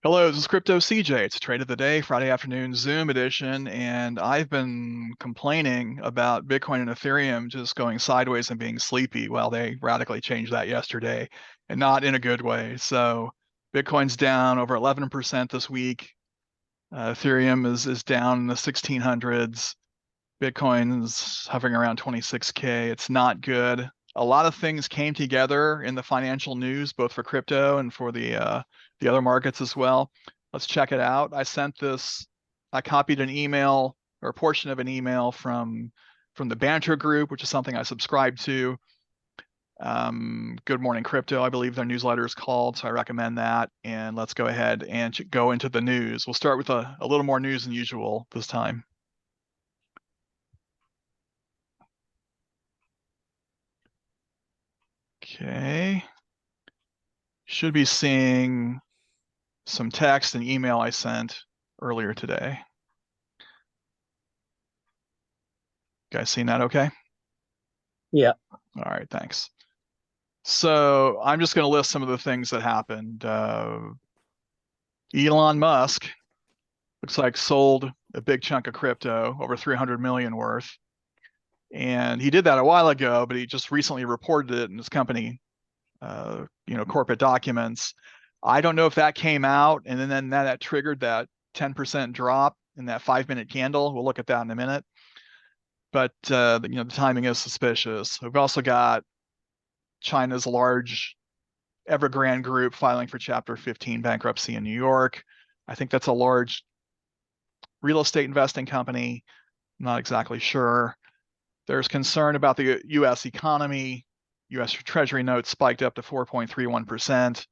Hello, this is Crypto CJ. It's Trade of the Day, Friday afternoon Zoom edition, and I've been complaining about Bitcoin and Ethereum just going sideways and being sleepy. Well, they radically changed that yesterday, and not in a good way. So Bitcoin's down over 11% this week. Ethereum is down in the 1600s. Bitcoin's hovering around 26K. It's not good. A lot of things came together in the financial news, both for crypto and for the other markets as well. Let's check it out. I copied an email or a portion of an email from the Banter group, which is something I subscribe to. Good Morning Crypto, I believe their newsletter is called, so I recommend that. And let's go ahead and go into the news. We'll start with a little more news than usual this time. Okay. Should be seeing some text and email I sent earlier today. Guys seen that okay? Yeah. All right, thanks. So I'm just going to list some of the things that happened. Elon Musk looks like sold a big chunk of crypto, over 300 million worth. And he did that a while ago, but he just recently reported it in his company, corporate documents. I don't know if that came out and then that triggered that 10% drop in that 5-minute candle. We'll look at that in a minute. But the timing is suspicious. We've also got China's large Evergrande group filing for Chapter 15 bankruptcy in New York. I think that's a large real estate investing company. I'm not exactly sure. There's concern about the U.S. economy. U.S. Treasury notes spiked up to 4.31%,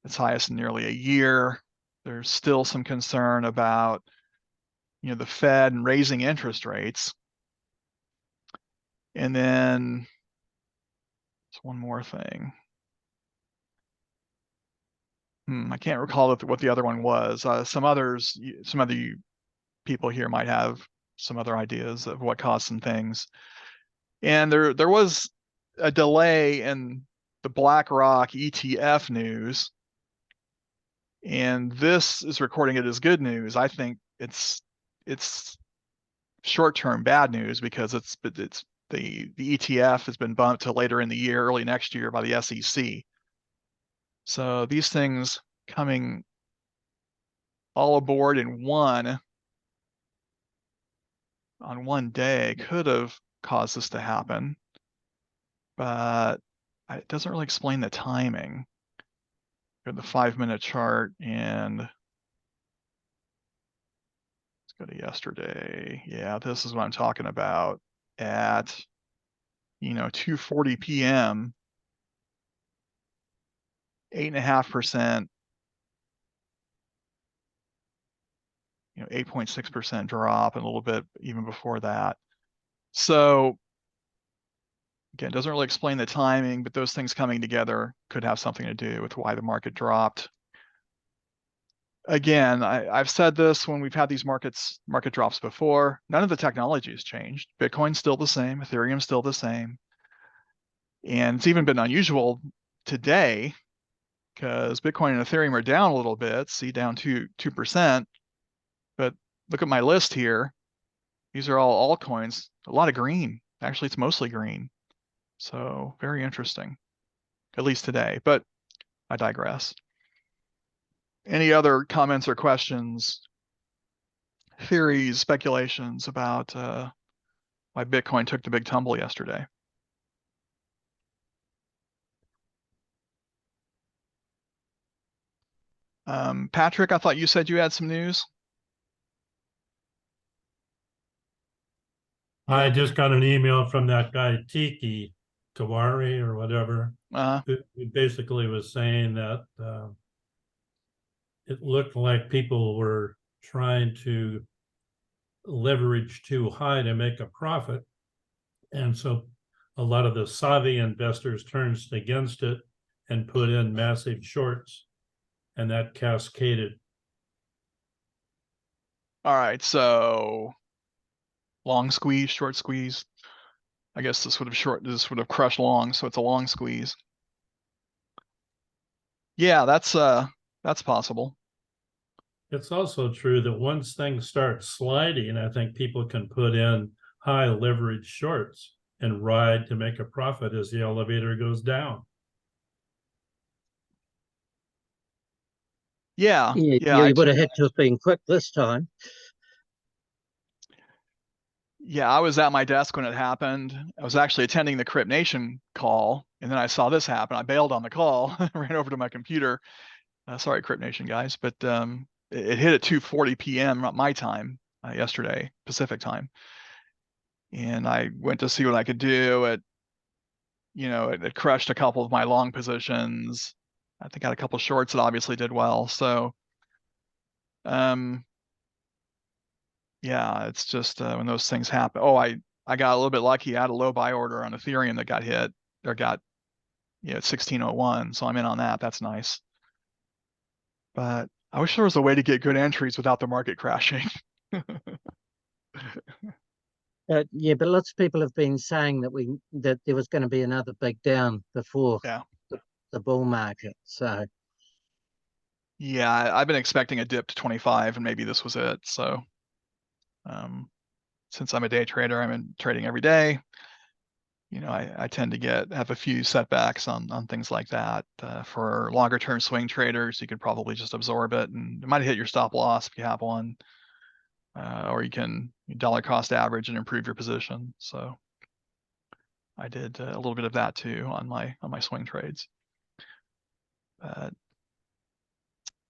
its highest in nearly a year. There's still some concern about, the Fed and raising interest rates. And then there's one more thing. I can't recall what the other one was. Some other people here might have some other ideas of what caused some things. And there was a delay in the BlackRock ETF news. And this is recording it as good news. I think it's short-term bad news because it's the ETF has been bumped to later in the year, early next year by the SEC. So these things coming all aboard on one day could have caused this to happen, but it doesn't really explain the timing. Go to the 5-minute chart and let's go to yesterday. Yeah, this is what I'm talking about at 2:40 p.m. 8.5%, 8.6% drop, and a little bit even before that. So again, doesn't really explain the timing, but those things coming together could have something to do with why the market dropped. Again, I've said this when we've had these market drops before. None of the technology has changed. Bitcoin's still the same. Ethereum's still the same. And it's even been unusual today because Bitcoin and Ethereum are down a little bit. See, down 2%. But look at my list here. These are all altcoins. A lot of green. Actually, it's mostly green. So very interesting, at least today. But I digress. Any other comments or questions, theories, speculations about why Bitcoin took the big tumble yesterday? Patrick, I thought you said you had some news. I just got an email from that guy Tiki Kawari or whatever, who basically was saying that it looked like people were trying to leverage too high to make a profit. And so a lot of the savvy investors turned against it and put in massive shorts, and that cascaded. All right, so long squeeze, short squeeze. I guess this would have crushed long, so it's a long squeeze. Yeah, that's possible. It's also true that once things start sliding, I think people can put in high leverage shorts and ride to make a profit as the elevator goes down. Yeah, You would have had to have been quick this time. Yeah, I was at my desk when it happened. I was actually attending the CryptNation call, and then I saw this happen. I bailed on the call, ran over to my computer. Sorry, CryptNation guys, but it hit at 2:40 p.m. my time yesterday, Pacific time, and I went to see what I could do. It crushed a couple of my long positions. I think I had a couple shorts that obviously did well. So, yeah, it's just when those things happen. Oh, I got a little bit lucky. I had a low buy order on Ethereum that got hit or got 1601. So I'm in on that. That's nice. But I wish there was a way to get good entries without the market crashing. Yeah, but lots of people have been saying that there was going to be another big down before Yeah. the bull market. So Yeah, I've been expecting a dip to 25, and maybe this was it. So since I'm a day trader, I'm in trading every day. I tend to have a few setbacks on things like that. For longer term swing traders, you could probably just absorb it, and it might hit your stop loss if you have one, or you can dollar cost average and improve your position. So I did a little bit of that too on my swing trades.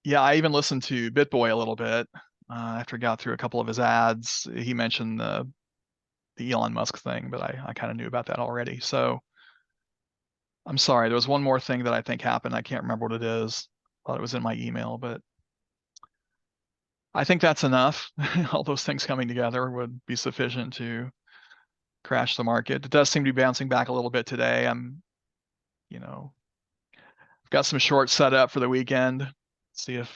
Yeah, I even listened to BitBoy a little bit after I got through a couple of his ads. He mentioned the Elon Musk thing, but I kind of knew about that already. So I'm sorry, there was one more thing that I think happened. I can't remember what it is. Thought it was in my email, but I think that's enough. All those things coming together would be sufficient to crash the market. It does seem to be bouncing back a little bit today. I've got some shorts set up for the weekend. See if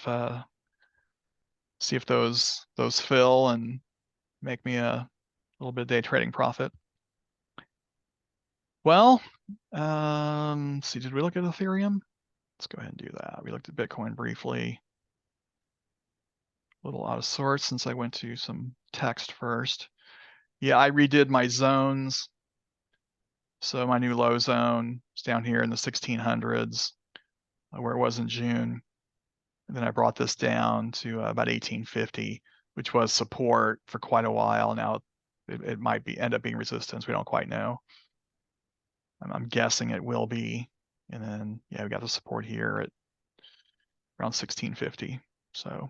those fill and make me a little bit of day trading profit. Well, see, did we look at Ethereum? Let's go ahead and do that. We looked at Bitcoin briefly. A little out of sorts since I went to some text first. Yeah, I redid my zones. So my new low zone is down here in the 1600s, where it was in June. And then I brought this down to about 1850, which was support for quite a while. Now it might end up being resistance. We don't quite know. I'm guessing it will be. And then, yeah, we got the support here at around 1650. So,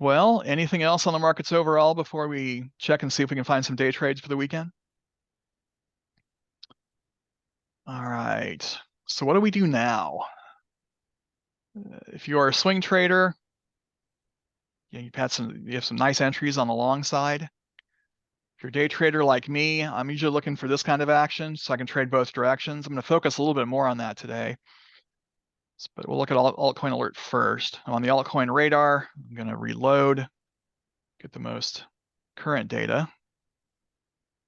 well, anything else on the markets overall before we check and see if we can find some day trades for the weekend? All right. So what do we do now? If you are a swing trader, you have some nice entries on the long side. If you're a day trader like me, I'm usually looking for this kind of action so I can trade both directions. I'm going to focus a little bit more on that today. But we'll look at Altcoin Alert first. I'm on the altcoin radar. I'm going to reload, get the most current data.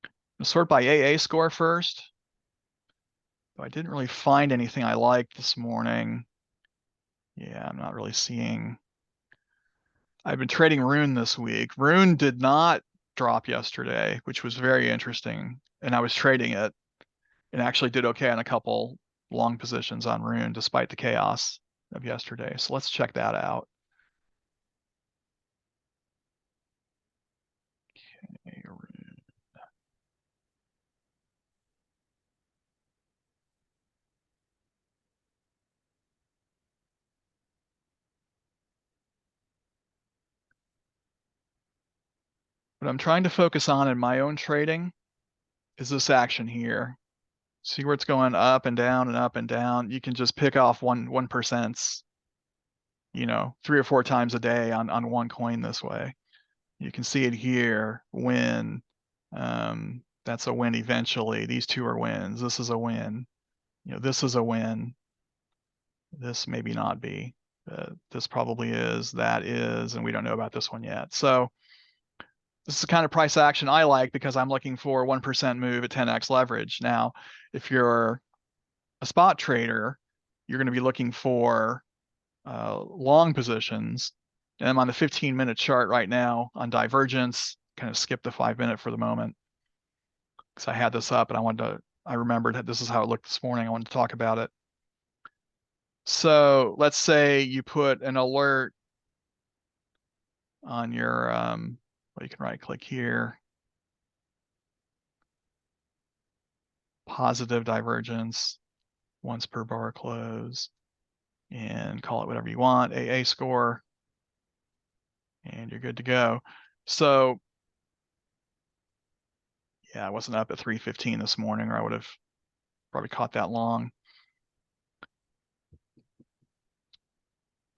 I'm going to sort by AA score first. I didn't really find anything I liked this morning. Yeah, I'm not really seeing. I've been trading Rune this week. Rune did not drop yesterday, which was very interesting. And I was trading it and actually did okay on a couple long positions on Rune despite the chaos of yesterday. So let's check that out. Okay, Rune. What I'm trying to focus on in my own trading is this action here. See where it's going up and down and up and down. You can just pick off 1%, 3 or 4 times a day on one coin this way. You can see it here, win. That's a win eventually. These two are wins. This is a win. This is a win. This maybe not be. This probably is, that is, and we don't know about this one yet. So this is the kind of price action I like because I'm looking for 1% move at 10x leverage. Now, if you're a spot trader, you're going to be looking for long positions. And I'm on the 15-minute chart right now on divergence. Kind of skip the 5-minute for the moment because I had this up and I remembered that this is how it looked this morning. I wanted to talk about it. So let's say you put an alert on your, well, you can right click here. Positive divergence, once per bar close, and call it whatever you want, AA score, and you're good to go. So yeah, I wasn't up at 3:15 this morning, or I would have probably caught that long.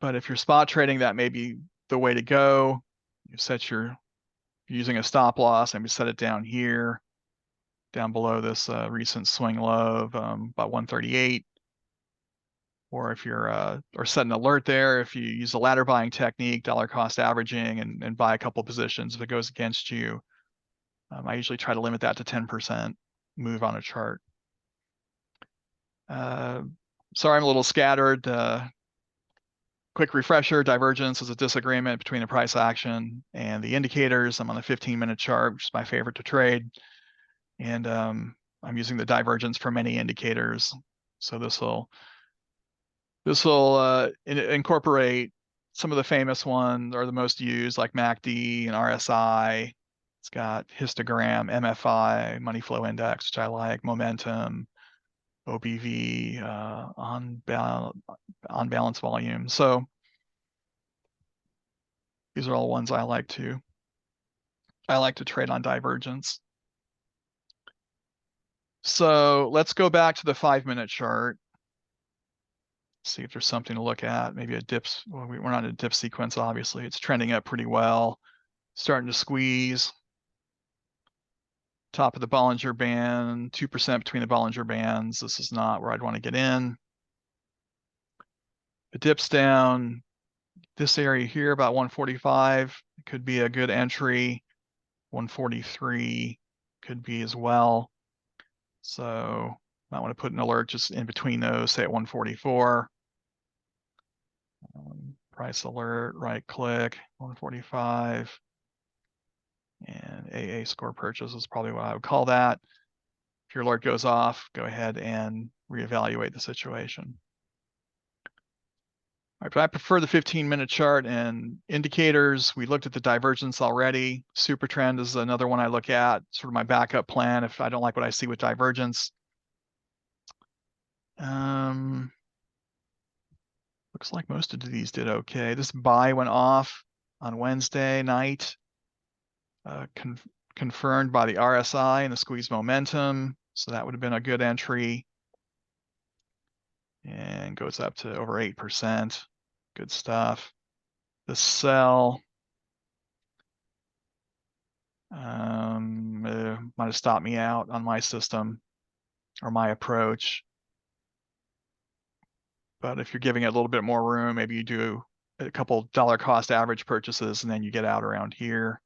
But if you're spot trading, that may be the way to go. You set your, using a stop loss, maybe set it down here, down below this recent swing low of about 138. Or if you're or set an alert there, if you use the ladder buying technique, dollar cost averaging, and buy a couple positions if it goes against you. I usually try to limit that to 10% move on a chart. Sorry, I'm a little scattered. Quick refresher, divergence is a disagreement between the price action and the indicators. I'm on the 15-minute chart, which is my favorite to trade. And I'm using the divergence for many indicators. So this will incorporate some of the famous ones, or the most used, like MACD and RSI. It's got histogram, MFI, money flow index, which I like, momentum, OBV, on balance volume. So these are all ones I like to trade on divergence. So let's go back to the 5-minute chart. See if there's something to look at. Maybe a dips. Well, we're not in a dip sequence, obviously. It's trending up pretty well. Starting to squeeze. Top of the Bollinger Band, 2% between the Bollinger Bands. This is not where I'd want to get in. It dips down. This area here, about 145, could be a good entry. 143 could be as well. So might want to put an alert just in between those, say at 144. Price alert, right click, 145. And AA score purchase is probably what I would call that. If your alert goes off, go ahead and reevaluate the situation. All right, but I prefer the 15-minute chart and indicators. We looked at the divergence already. SuperTrend is another one I look at, sort of my backup plan if I don't like what I see with divergence. Looks like most of these did okay. This buy went off on Wednesday night, confirmed by the RSI and the squeeze momentum. So that would have been a good entry. And goes up to over 8%. Good stuff. The sell might have stopped me out on my system or my approach. But if you're giving it a little bit more room, maybe you do a couple dollar cost average purchases and then you get out around here.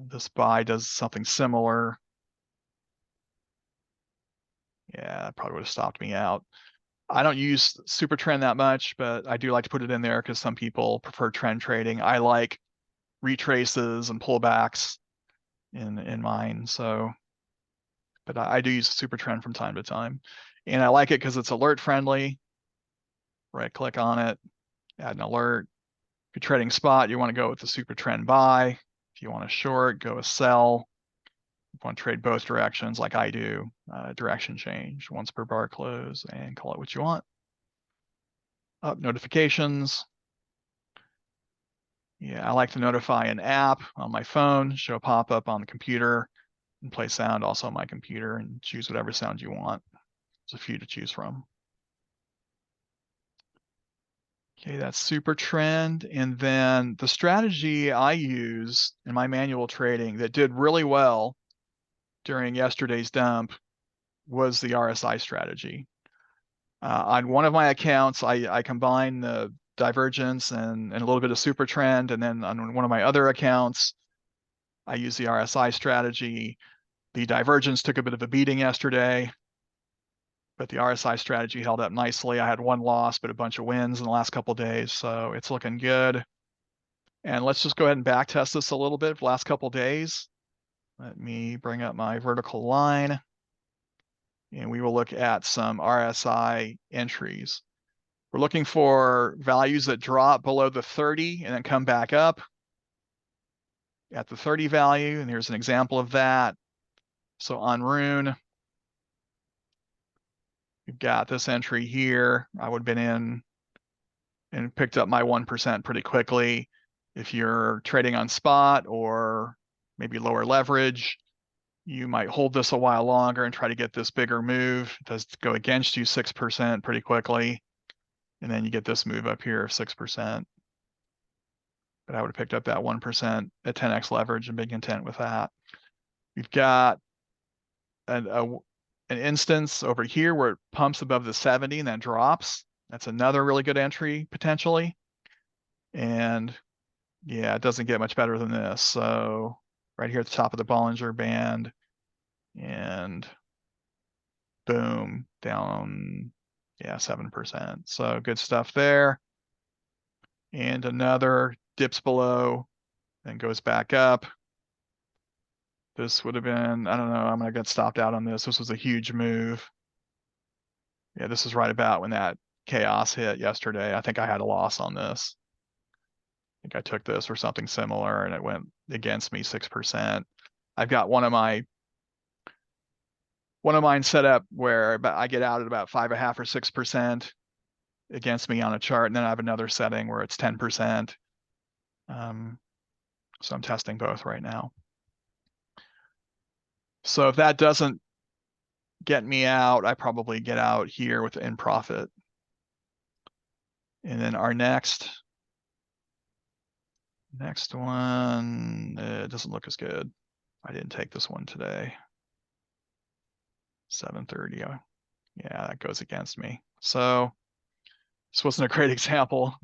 This buy does something similar. Yeah, that probably would have stopped me out. I don't use SuperTrend that much, but I do like to put it in there because some people prefer trend trading. I like retraces and pullbacks in mine. So, but I do use SuperTrend from time to time. And I like it because it's alert friendly. Right click on it, add an alert. If you're trading spot, you want to go with the SuperTrend buy. If you want to short, go with sell. If you want to trade both directions like I do, direction change once per bar close and call it what you want. Up notifications. Yeah, I like to notify an app on my phone, show a pop-up on the computer, and play sound also on my computer, and choose whatever sound you want. There's a few to choose from. Okay, that's SuperTrend. And then the strategy I use in my manual trading that did really well during yesterday's dump was the RSI strategy. On one of my accounts, I combine the divergence and a little bit of SuperTrend, and then on one of my other accounts, I use the RSI strategy. The divergence took a bit of a beating yesterday. but the RSI strategy held up nicely. I had one loss, but a bunch of wins in the last couple of days, so it's looking good. And let's just go ahead and back test this a little bit for the last couple of days. Let me bring up my vertical line, and we will look at some RSI entries. We're looking for values that drop below the 30 and then come back up at the 30 value, and here's an example of that. So on Rune, you've got this entry here. I would have been in and picked up my 1% pretty quickly. If you're trading on spot or maybe lower leverage, you might hold this a while longer and try to get this bigger move. It does go against you 6% pretty quickly. And then you get this move up here of 6%. But I would have picked up that 1% at 10x leverage and been content with that. We've got an instance over here where it pumps above the 70 and then drops. That's another really good entry potentially. And yeah, it doesn't get much better than this. So right here at the top of the Bollinger Band, and boom, down, yeah, 7%. So good stuff there. And another dips below, then goes back up. This would have been, I don't know, I'm gonna get stopped out on this. This was a huge move. Yeah, this is right about when that chaos hit yesterday. I think I had a loss on this. I think I took this or something similar and it went against me 6%. I've got one of mine set up where I get out at about 5.5 or 6% against me on a chart, and then I have another setting where it's 10%. So I'm testing both right now. So if that doesn't get me out, I probably get out here with in profit. And then our next one, it doesn't look as good. I didn't take this one today. 730. Yeah, that goes against me. So this wasn't a great example,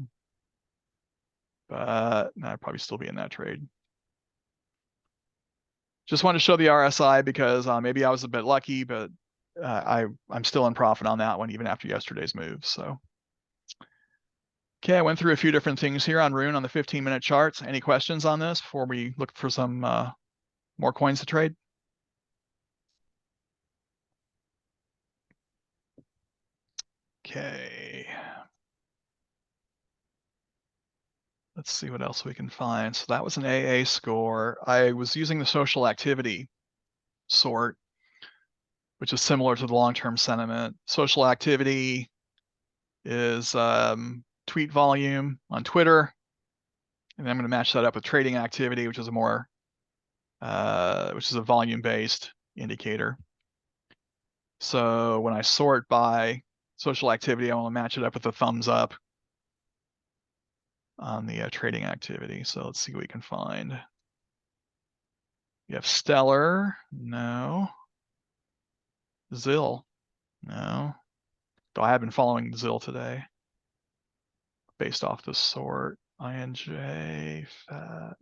but I'd probably still be in that trade. Just wanted to show the RSI because maybe I was a bit lucky, but I'm still in profit on that one even after yesterday's move. So, okay, I went through a few different things here on Rune on the 15-minute charts. Any questions on this before we look for some more coins to trade? Okay. Let's see what else we can find. So that was an AA score. I was using the social activity sort, which is similar to the long-term sentiment. Social activity is tweet volume on Twitter. And then I'm going to match that up with trading activity, which is a more, which is a volume-based indicator. So when I sort by social activity, I want to match it up with the thumbs up on the trading activity. So let's see what we can find. You have Stellar, no. ZIL, no. Though I have been following ZIL today based off the sort. INJ, FAT,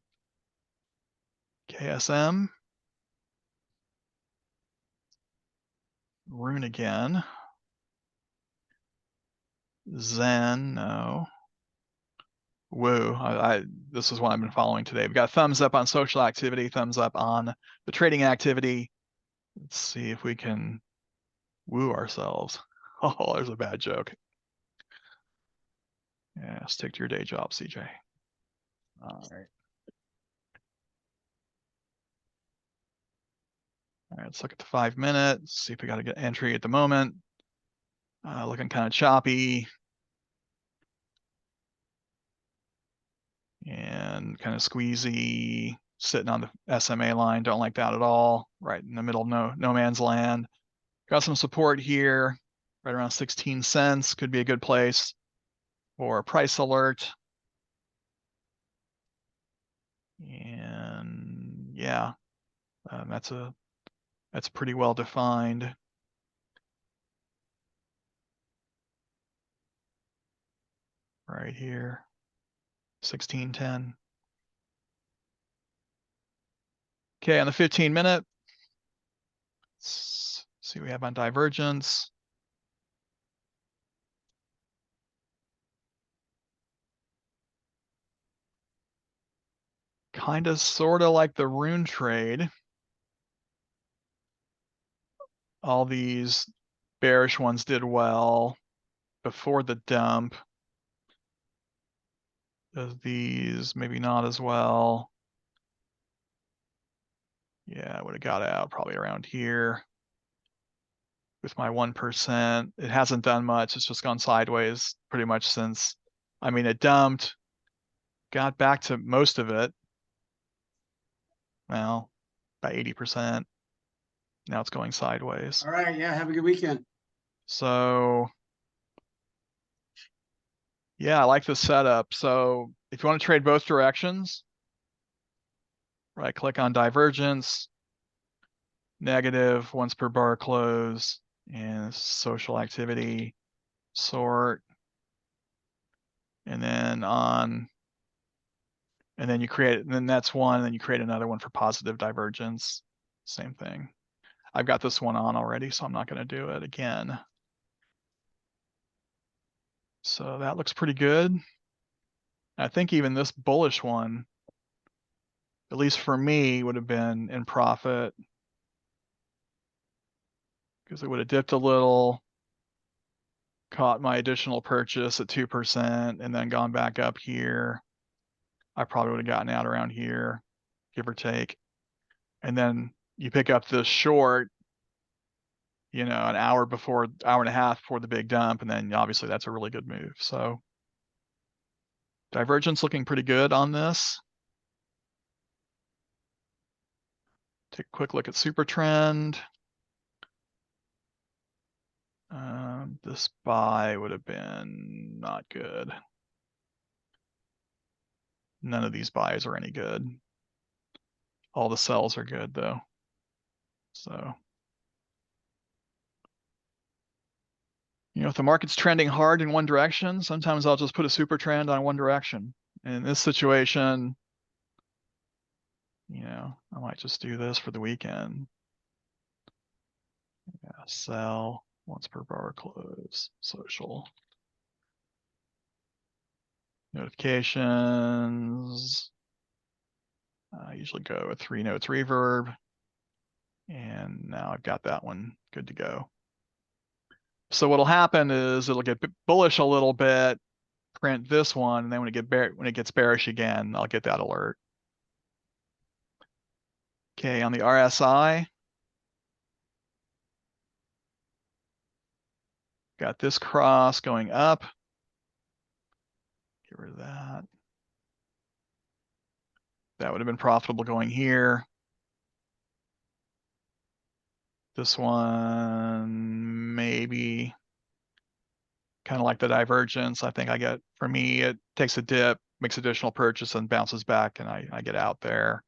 KSM, Rune again. Zen, no. Woo, this is what I've been following today. We've got thumbs up on social activity, thumbs up on the trading activity. Let's see if we can woo ourselves. Oh, there's a bad joke. Yeah, stick to your day job, CJ. All right. All right, let's look at the 5 minutes, see if we got a good entry at the moment. Looking kind of choppy. And kind of squeezy, sitting on the SMA line. Don't like that at all. Right in the middle, no man's land. Got some support here, right around 16 cents. Could be a good place for a price alert. And yeah, that's pretty well defined. Right here, 1610. Okay, on the 15-minute, let's see what we have on divergence. kind of sort of like the Rune trade. All these bearish ones did well before the dump. These maybe not as well. Yeah, I would have got out probably around here with my 1%. It hasn't done much. It's just gone sideways pretty much since, I mean, it dumped, got back to most of it. Well, by 80%. Now it's going sideways. All right. Yeah. Have a good weekend. So yeah, I like the setup. So if you want to trade both directions, right click on divergence, negative once per bar close, and social activity, sort, and then on, and then you create, and then that's one, and then you create another one for positive divergence. Same thing. I've got this one on already, so I'm not going to do it again. So that looks pretty good. I think even this bullish one, at least for me, would have been in profit because it would have dipped a little, caught my additional purchase at 2%, and then gone back up here. I probably would have gotten out around here, give or take. And then you pick up this short, you know, an hour and a half before the big dump, and then obviously that's a really good move. So divergence looking pretty good on this. Take a quick look at SuperTrend. This buy would have been not good. None of these buys are any good. All the sells are good though. So, you know, if the market's trending hard in one direction, sometimes I'll just put a super trend on one direction. And in this situation, you know, I might just do this for the weekend. Yeah, sell once per bar close, social. Notifications. I usually go with 3 notes reverb. And now I've got that one good to go. So what'll happen is it'll get bullish a little bit, print this one, and then when it gets bearish again, I'll get that alert. Okay, on the RSI, got this cross going up. Get rid of that. That would have been profitable going here. This one, maybe kind of like the divergence. I think I get, for me, it takes a dip, makes additional purchase and bounces back, and I get out there.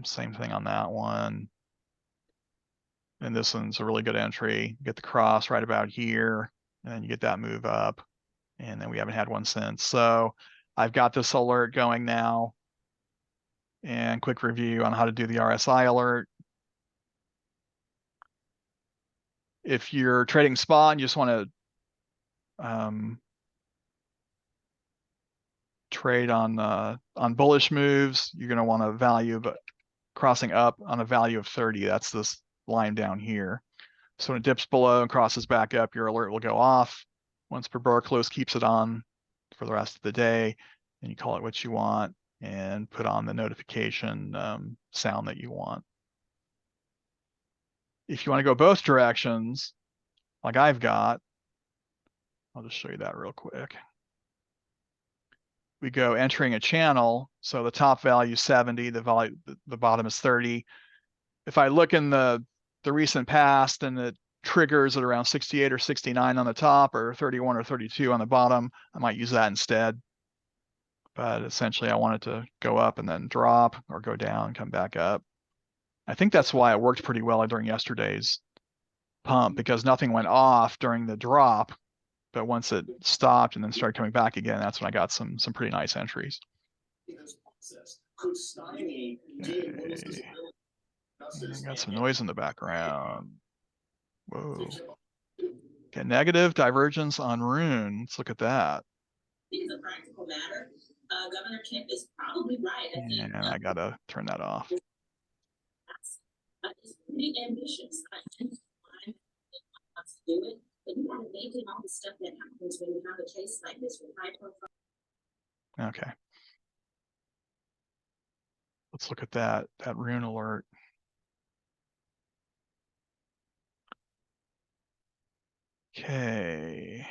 Same thing on that one. And this one's a really good entry. Get the cross right about here, and then you get that move up. And then we haven't had one since. So I've got this alert going now. And quick review on how to do the RSI alert. If you're trading spot and you just want to trade on bullish moves, you're going to want a value of crossing up on a value of 30. That's this line down here. So when it dips below and crosses back up, your alert will go off. Once per bar close, keeps it on for the rest of the day. And you call it what you want and put on the notification sound that you want. If you want to go both directions, like I've got, I'll just show you that real quick. We go entering a channel. So the top value is 70, the bottom is 30. If I look in the recent past and it triggers at around 68 or 69 on the top or 31 or 32 on the bottom, I might use that instead. But essentially I want it to go up and then drop or go down, come back up. I think that's why it worked pretty well during yesterday's pump, because nothing went off during the drop. But once it stopped and then started coming back again, that's when I got some pretty nice entries. Okay. I got some noise in the background. Whoa. Okay, negative divergence on Rune. Let's look at that. It's a practical matter. Governor Kemp is probably right. I think And I gotta turn that off. it's pretty ambitious. I think why wants to do it, but you want to make it all the stuff that happens when you have a case like this with high profile. Okay. Let's look at that rune alert. Okay.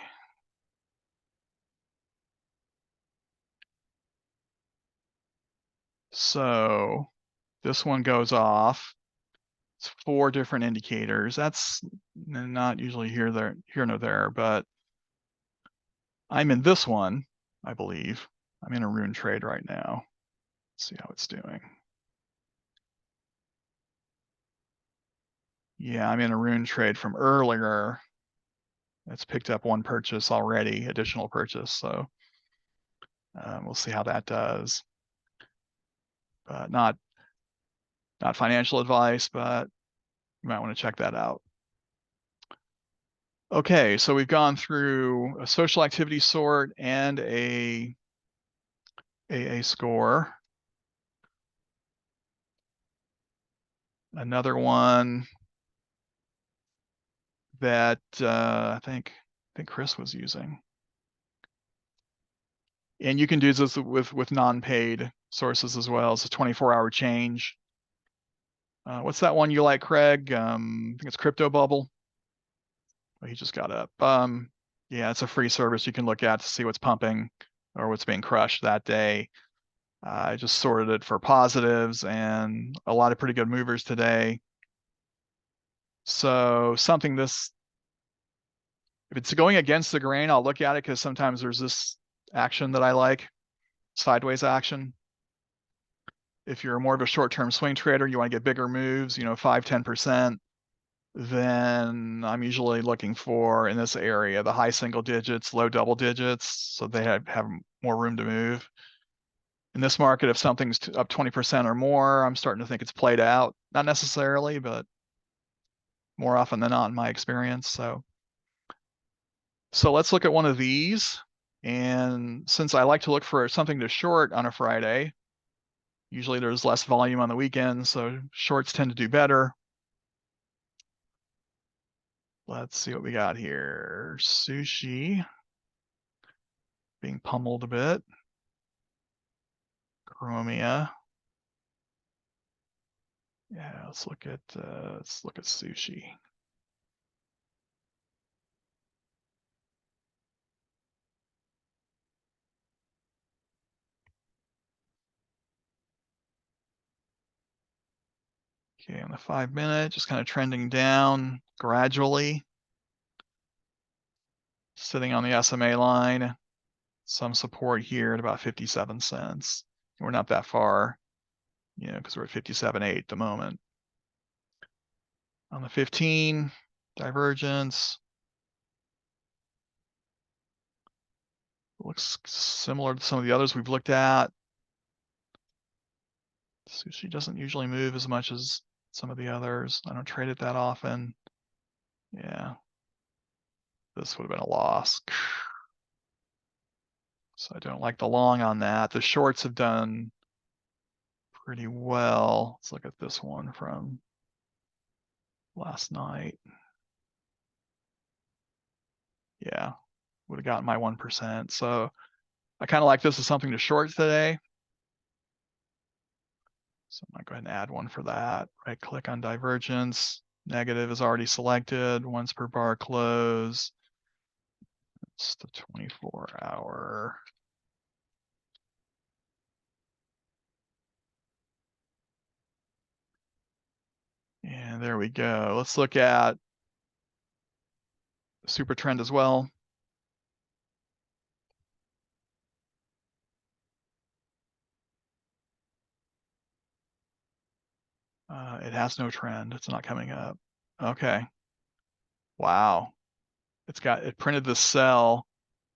So this one goes off. It's 4 different indicators. That's not usually here nor there, but I'm in this one, I believe. I'm in a rune trade right now. Let's see how it's doing. Yeah, I'm in a rune trade from earlier. It's picked up 1 purchase already, additional purchase. So we'll see how that does. But not financial advice, but you might want to check that out. Okay, so we've gone through a social activity sort and a AA score. Another one that I think Chris was using. And you can do this with non-paid sources as well. It's a 24-hour change. What's that one you like, Craig? I think it's Crypto Bubble. Oh, he just got up. Yeah, it's a free service you can look at to see what's pumping or what's being crushed that day. I just sorted it for positives and a lot of pretty good movers today. So something this, if it's going against the grain, I'll look at it because sometimes there's this action that I like, sideways action. If you're more of a short-term swing trader, you want to get bigger moves, 5, 10%, then I'm usually looking for, in this area, the high single digits, low double digits, so they have more room to move. In this market, if something's up 20% or more, I'm starting to think it's played out. Not necessarily, but more often than not in my experience. So let's look at one of these. And since I like to look for something to short on a Friday, usually there's less volume on the weekend, so shorts tend to do better. Let's see what we got here. Sushi being pummeled a bit. Chromia. Yeah, let's look at sushi. Okay, on the 5-minute, just kind of trending down gradually. Sitting on the SMA line. Some support here at about 57 cents. We're not that far, because we're at 57.8 at the moment. On the 15, divergence. Looks similar to some of the others we've looked at. Sushi doesn't usually move as much as some of the others. I don't trade it that often. Yeah. This would have been a loss. So I don't like the long on that. The shorts have done pretty well. Let's look at this one from last night. Yeah, would have gotten my 1%. So I kind of like this as something to short today. So I'm gonna go ahead and add one for that. Right click on divergence. Negative is already selected. Once per bar close. It's the 24-hour. And there we go. Let's look at SuperTrend as well. It has no trend. It's not coming up. Okay. Wow. It printed the sell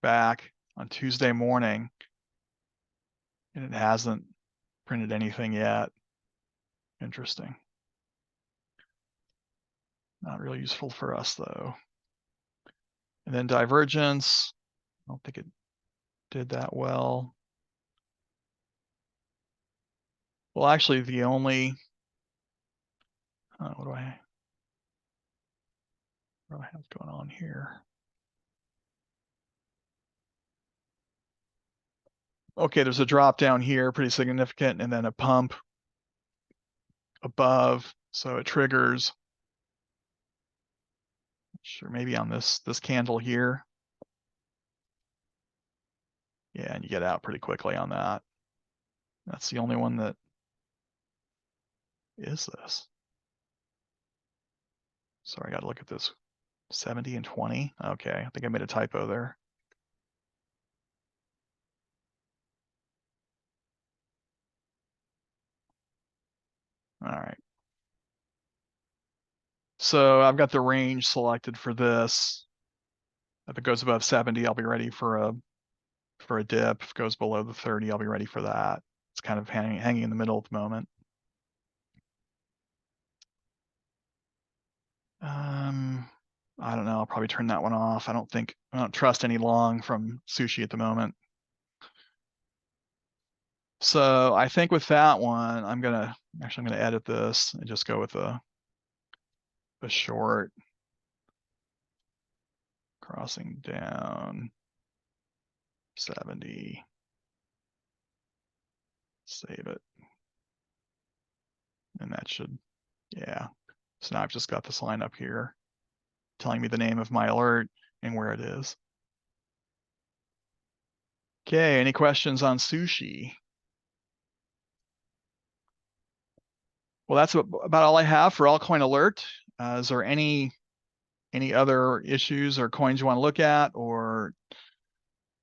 back on Tuesday morning, and it hasn't printed anything yet. Interesting. Not really useful for us though. And then divergence. I don't think it did that well. Well, actually, the only what do I have going on here? Okay, there's a drop down here, pretty significant, and then a pump above, so it triggers. Sure, maybe on this candle here. Yeah, and you get out pretty quickly on that. That's the only one that is this. Sorry, I got to look at this. 70 and 20. Okay, I think I made a typo there. All right. So I've got the range selected for this. If it goes above 70, I'll be ready for a dip. If it goes below the 30, I'll be ready for that. It's kind of hanging in the middle at the moment. I don't know. I'll probably turn that one off. I don't trust any long from Sushi at the moment. So I think with that one, I'm gonna edit this and just go with a short crossing down 70. Save it. And that should, yeah. So now I've just got this line up here telling me the name of my alert and where it is. Okay, any questions on Sushi? Well, that's about all I have for Altcoin Alert. Is there any other issues or coins you want to look at, or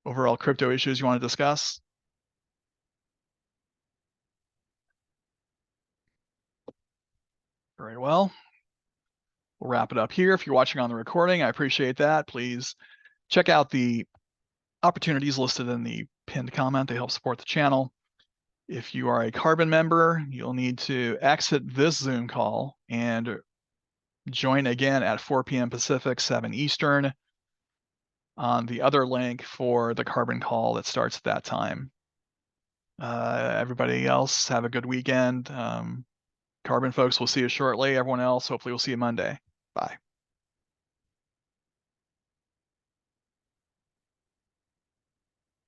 overall crypto issues you want to discuss? Very well. We'll wrap it up here. If you're watching on the recording, I appreciate that. Please check out the opportunities listed in the pinned comment. They help support the channel. If you are a Carbon member, you'll need to exit this Zoom call and join again at 4 p.m. Pacific, 7 Eastern on the other link for the Carbon call that starts at that time. Everybody else, have a good weekend. Carbon folks, we'll see you shortly. Everyone else, hopefully we'll see you Monday. Bye.